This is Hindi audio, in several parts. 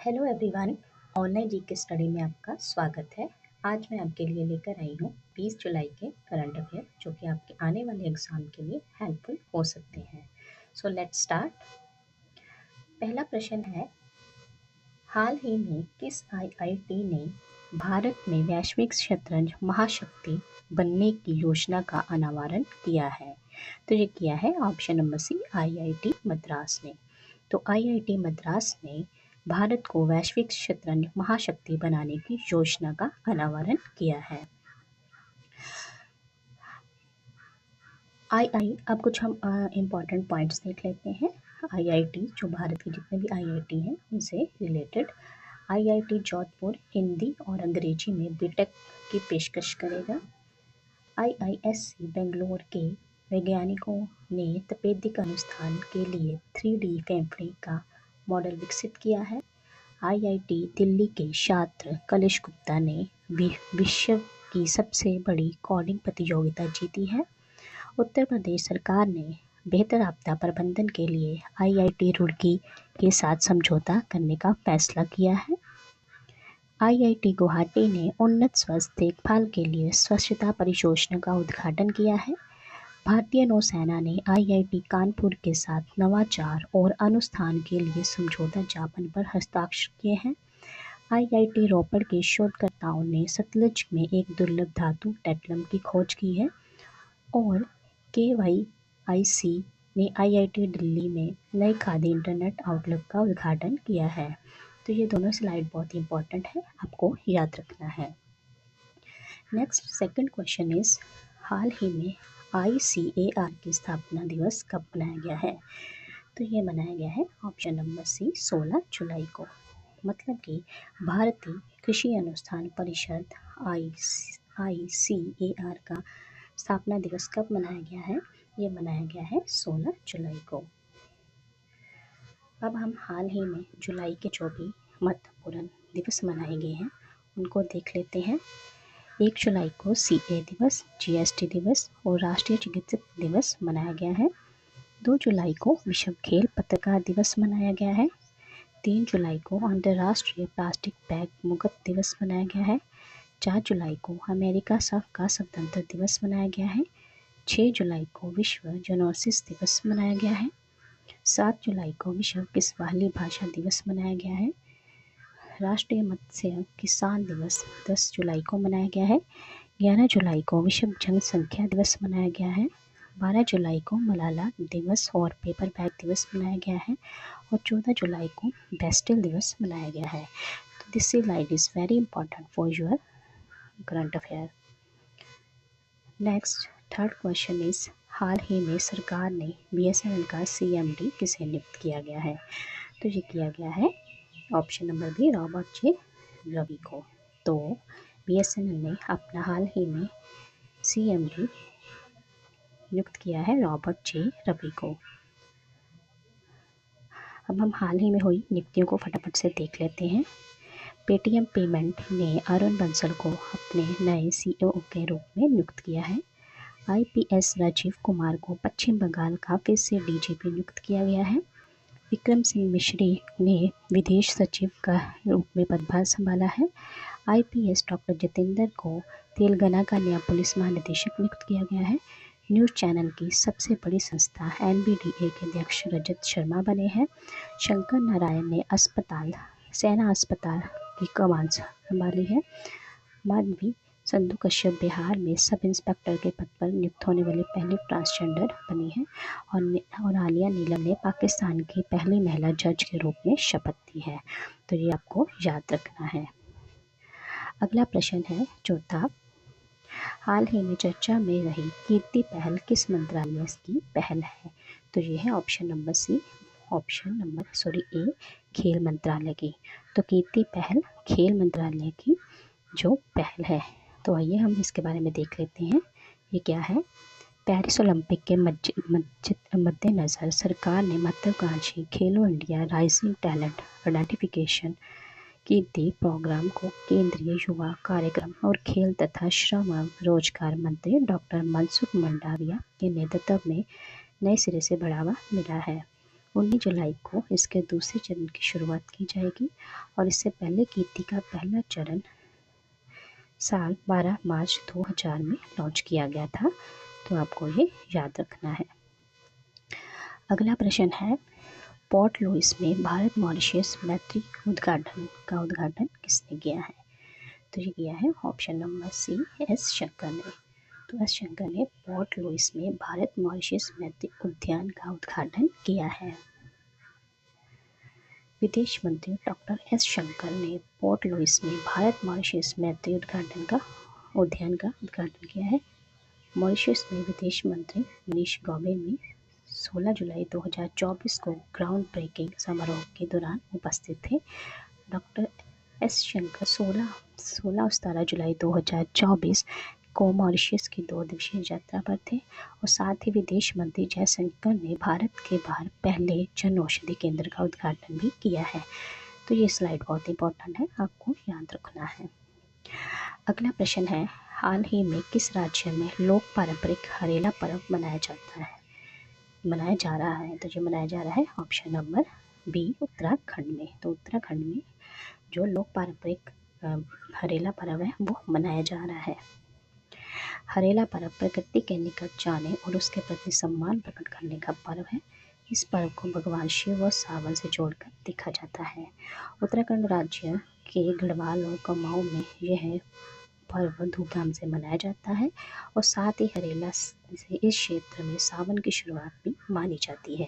Hello everyone. Online GK study में आपका स्वागत है। आज मैं आपके लिए लेकर आई हूँ 20 जुलाई के करंट अफेयर जो कि आपके आने वाले एग्जाम के लिए हेल्पफुल हो सकते हैं। So let's start. पहला प्रश्न है, हाल ही में किस आईआईटी ने भारत में वैश्विक शतरंज महाशक्ति बनने की योजना का अनावरण किया है? तो ये किया है option number C, IIT Madras ने। तो आईआईटी मद्रास ने भारत को वैश्विक शतरंज महाशक्ति बनाने की योजना का अनावरण किया है। अब कुछ हम इम्पॉर्टेंट पॉइंट्स देख लेते हैं। आईआईटी, जो भारत के जितने भी आईआईटी हैं उनसे रिलेटेड। आईआईटी जोधपुर हिंदी और अंग्रेजी में बीटेक की पेशकश करेगा। आईआईएससी बेंगलोर के वैज्ञानिकों ने तपेदिक अनुसंधान के लिए 3D फेफड़े का मॉडल विकसित किया है। आईआईटी दिल्ली के छात्र कलिश गुप्ता ने विश्व की सबसे बड़ी कोडिंग प्रतियोगिता जीती है। उत्तर प्रदेश सरकार ने बेहतर आपदा प्रबंधन के लिए आईआईटी रुड़की के साथ समझौता करने का फैसला किया है। आईआईटी गुवाहाटी ने उन्नत स्वास्थ्य देखभाल के लिए स्वच्छता परियोजना का उद्घाटन किया है। भारतीय नौसेना ने आईआईटी कानपुर के साथ नवाचार और अनुसंधान के लिए समझौता ज्ञापन पर हस्ताक्षर किए हैं। आईआईटी रोपड़ के शोधकर्ताओं ने सतलज में एक दुर्लभ धातु टेट्लम की खोज की है। और केवाईआईसी ने आईआईटी दिल्ली में नए खादी इंटरनेट आउटलेट का उद्घाटन किया है। तो ये दोनों स्लाइड बहुत ही इंपॉर्टेंट है, आपको याद रखना है। नेक्स्ट सेकंड क्वेश्चन इज, हाल ही में आईसीएआर की स्थापना दिवस कब मनाया गया है? तो ये मनाया गया है ऑप्शन नंबर सी, 16 जुलाई को। मतलब कि भारतीय कृषि अनुसंधान परिषद आईसीएआर का स्थापना दिवस कब मनाया गया है? ये मनाया गया है 16 जुलाई को। अब हम हाल ही में जुलाई के जो भी महत्वपूर्ण दिवस मनाए गए हैं उनको देख लेते हैं। 1 जुलाई को सीए दिवस, जीएसटी दिवस और राष्ट्रीय चिकित्सक दिवस मनाया गया है। 2 जुलाई को विश्व खेल पत्रकार दिवस मनाया गया है। 3 जुलाई को अंतर्राष्ट्रीय प्लास्टिक बैग मुक्त दिवस मनाया गया है। 4 जुलाई को अमेरिका का स्वतंत्रता दिवस मनाया गया है। 6 जुलाई को विश्व जोनोसिस दिवस मनाया गया है। 7 जुलाई को विश्व किस्वाहिली भाषा दिवस मनाया गया है। राष्ट्रीय मत्स्य किसान दिवस 10 जुलाई को मनाया गया है। 11 जुलाई को विश्व जनसंख्या दिवस मनाया गया है। 12 जुलाई को मलाला दिवस और पेपर बैग दिवस मनाया गया है। और 14 जुलाई को बेस्टिल दिवस मनाया गया है। तो this slide is very important for your current affair. Next third question is, हाल ही में सरकार ने बीएसएनएल का सीएमडी किसे नियुक्त किया गया है? तो ये किया गया है option number B, Robert J Ravi को। तो बीएसएनएल ने अपना हाल ही में सीएमडी नियुक्त किया है रॉबर्ट जे रवि को। अब हम हाल ही में हुई नियुक्तियों को फटाफट से देख लेते हैं। पेटीएम पेमेंट ने अरुण बंसल को अपने नए सीईओ के रूप में नियुक्त किया है। आईपीएस राजीव कुमार को पश्चिम बंगाल का फिर से डीजीपी नियुक्त किया गया है। विक्रम सिंह मिश्री ने विदेश सचिव का रूप में पदभार संभाला है। आईपीएस डॉक्टर जितेंद्र को तेलंगाना का नया पुलिस महानिदेशक नियुक्त किया गया है। न्यूज़ चैनल की सबसे बड़ी संस्था एनबीडीए के अध्यक्ष रजत शर्मा बने हैं। शंकर नारायण ने सेना अस्पताल की कमान संभाली है। माधवी संधू कश्यप बिहार में सब इंस्पेक्टर के पद पर नियुक्त होने वाली पहली ट्रांसजेंडर बनी है। और आलिया नीलम ने पाकिस्तान की पहली महिला जज के रूप में शपथ ली है। तो ये आपको याद रखना है। अगला प्रश्न है चौथा, हाल ही में चर्चा में रही कीर्ति पहल किस मंत्रालय की पहल है? तो ये है ऑप्शन नंबर ए, खेल मंत्रालय की। तो कीर्ति पहल खेल मंत्रालय की जो पहल है। तो आइए हम इसके बारे में देख लेते हैं ये क्या है। पेरिस ओलंपिक के मद्देनज़र सरकार ने महत्वाकांक्षी खेलो इंडिया राइजिंग टैलेंट आइडेंटिफिकेशन कीर्ति प्रोग्राम को केंद्रीय युवा कार्यक्रम और खेल तथा श्रम एवं रोजगार मंत्री डॉक्टर मनसुख मंडाविया के नेतृत्व में नए सिरे से बढ़ावा मिला है। 19 जुलाई को इसके दूसरे चरण की शुरुआत की जाएगी और इससे पहले कीर्ति का पहला चरण साल 12 मार्च 2000 में लॉन्च किया गया था। तो आपको ये याद रखना है। अगला प्रश्न है, पोर्ट लुइस में भारत मॉरिशस मैत्री उद्घाटन किसने किया है? तो ये किया है option number C, S Shankar ने। तो एस शंकर ने पोर्ट लुइस में भारत मॉरिशस मैत्री उद्यान का उद्घाटन किया है। विदेश मंत्री डॉक्टर एस शंकर ने पोर्ट लुइस में भारत मॉरिशस मैत्री उद्यान का उद्घाटन किया है। मॉरिशस में विदेश मंत्री मनीष गौबे ने 16 जुलाई 2024 को ग्राउंड ब्रेकिंग समारोह के दौरान उपस्थित थे। डॉक्टर एस शंकर 16 और 17 जुलाई 2024 को मॉरिशस की 2 दिवसीय यात्रा पर थे और साथ ही विदेश मंत्री जयशंकर ने भारत के बाहर पहले जन औषधि केंद्र का उद्घाटन भी किया है। तो ये स्लाइड बहुत इंपॉर्टेंट है, आपको याद रखना है। अगला प्रश्न है, हाल ही में किस राज्य में लोक पारंपरिक हरेला पर्व मनाया जा रहा है? तो जो मनाया जा रहा है ऑप्शन नंबर बी, उत्तराखंड में। तो उत्तराखंड में जो लोक पारंपरिक हरेला पर्व है वो मनाया जा रहा है। हरेला पर्व प्रकृति के निकट जाने और उसके प्रति सम्मान प्रकट करने का पर्व है। इस पर्व को भगवान शिव और सावन से जोड़कर देखा जाता है। उत्तराखंड राज्य के गढ़वाल और कुमाऊं में यह पर्व धूमधाम से मनाया जाता है और साथ ही हरेला से इस क्षेत्र में सावन की शुरुआत भी मानी जाती है।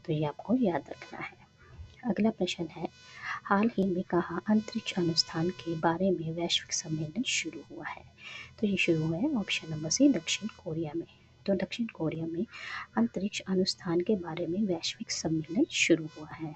तो ये आपको याद रखना है। अगला प्रश्न है, हाल ही में कहाँ अंतरिक्ष अनुसंधान के बारे में वैश्विक सम्मेलन शुरू हुआ है? तो ये शुरू हुआ है ऑप्शन नंबर सी, दक्षिण कोरिया में। तो दक्षिण कोरिया में अंतरिक्ष अनुसंधान के बारे में वैश्विक सम्मेलन शुरू हुआ है।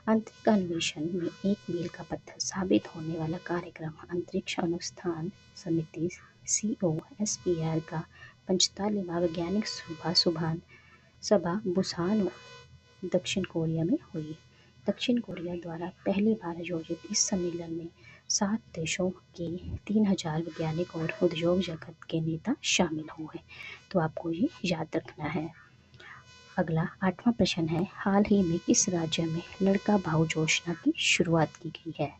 अंतरिक्ष अन्वेषण में एक मील का पत्थर साबित होने वाला कार्यक्रम अंतरिक्ष अनुसंधान समिति COSPR का 45वां वैज्ञानिक सभा बुसान दक्षिण कोरिया में हुई। दक्षिण कोरिया द्वारा पहली बार आयोजित इस सम्मेलन में 7 देशों के 3000 वैज्ञानिक और उद्योग जगत के नेता शामिल हुए। तो आपको ये याद रखना है। अगला 8वां प्रश्न है, हाल ही में किस राज्य में लड़का भाऊ योजना की शुरुआत की गई है?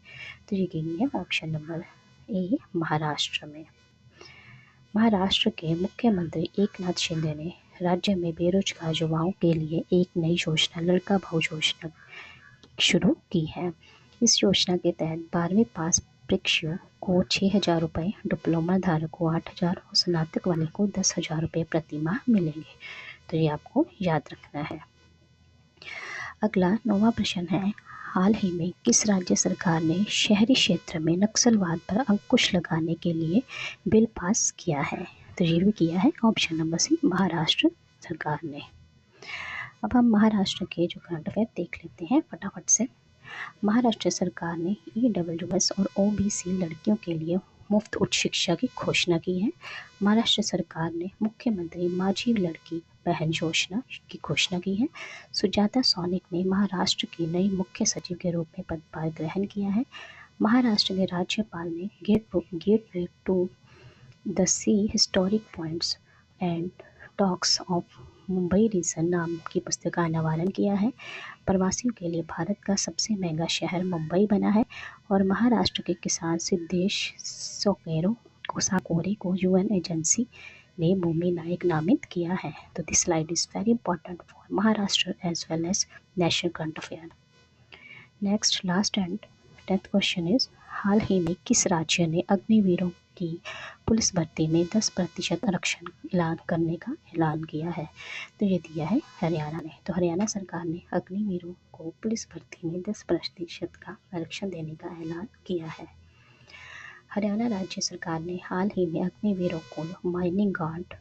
तो ये की गई है ऑप्शन नंबर ए, महाराष्ट्र में। महाराष्ट्र के मुख्यमंत्री एकनाथ शिंदे ने राज्य में बेरोजगार युवाओं के लिए एक नई योजना लड़का भाऊ योजना शुरू की है। इस योजना के तहत 12वीं पास परीक्षार्थियों को 6,000 रुपये, डिप्लोमा धारक को 8,000 और स्नातक वाले को 10,000 रुपये प्रति माह मिलेंगे। तो ये आपको याद रखना है। अगला 9वां प्रश्न है, हाल ही में किस राज्य सरकार ने शहरी क्षेत्र में नक्सलवाद पर अंकुश लगाने के लिए बिल पास किया है? तो ये भी किया है ऑप्शन नंबर सी, महाराष्ट्र सरकार ने। अब हम महाराष्ट्र के जो करंट अफेयर देख लेते हैं फटाफट से। महाराष्ट्र सरकार ने EWS और OBC लड़कियों के लिए मुफ्त उच्च शिक्षा की घोषणा की है। महाराष्ट्र सरकार ने मुख्यमंत्री माझी लड़की बहन योजना की घोषणा की है। सुजाता सौनिक ने महाराष्ट्र की नई मुख्य सचिव के रूप में पदभार ग्रहण किया है। महाराष्ट्र के राज्यपाल ने gateway to the sea historic points and docks of Mumbai region नाम की पुस्तक का अनावरण किया है। प्रवासियों के लिए भारत का सबसे महंगा शहर मुंबई बना है और महाराष्ट्र के किसान सिद्धेश साकोरे को UN एजेंसी ने भूमि नायक नामित किया है। तो this slide is very important for Maharashtra as well as national current affair. Next last and 10th question is, हाल ही में किस राज्य ने अग्निवीरों की पुलिस भर्ती में 10% आरक्षण करने का ऐलान किया है? तो ये दिया है हरियाणा ने। तो हरियाणा सरकार ने अग्निवीरों को पुलिस भर्ती में 10% का आरक्षण देने का ऐलान किया है। हरियाणा राज्य सरकार ने हाल ही में अग्निवीरों को माइनिंग गार्ड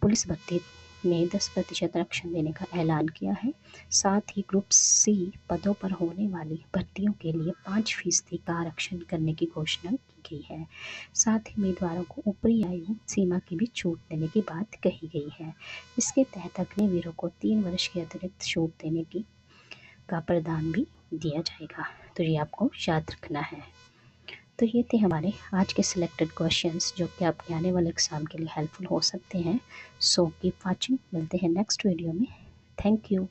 पुलिस भर्ती में 10% आरक्षण देने का ऐलान किया है। साथ ही ग्रुप C पदों पर होने वाली भर्तियों के लिए 5% का आरक्षण करने की घोषणा की गई है। साथ ही उम्मीदवारों को ऊपरी आयु सीमा की भी छूट देने की बात कही गई है। इसके तहत अग्निवीरों को 3 वर्ष की अतिरिक्त छूट देने का प्रावधान भी दिया जाएगा। तो ये आपको याद रखना है। तो ये थे हमारे आज के सिलेक्टेड क्वेश्चंस जो कि आपके आने वाले एग्ज़ाम के लिए हेल्पफुल हो सकते हैं। सो कीप वाचिंग, मिलते हैं नेक्स्ट वीडियो में। Thank you.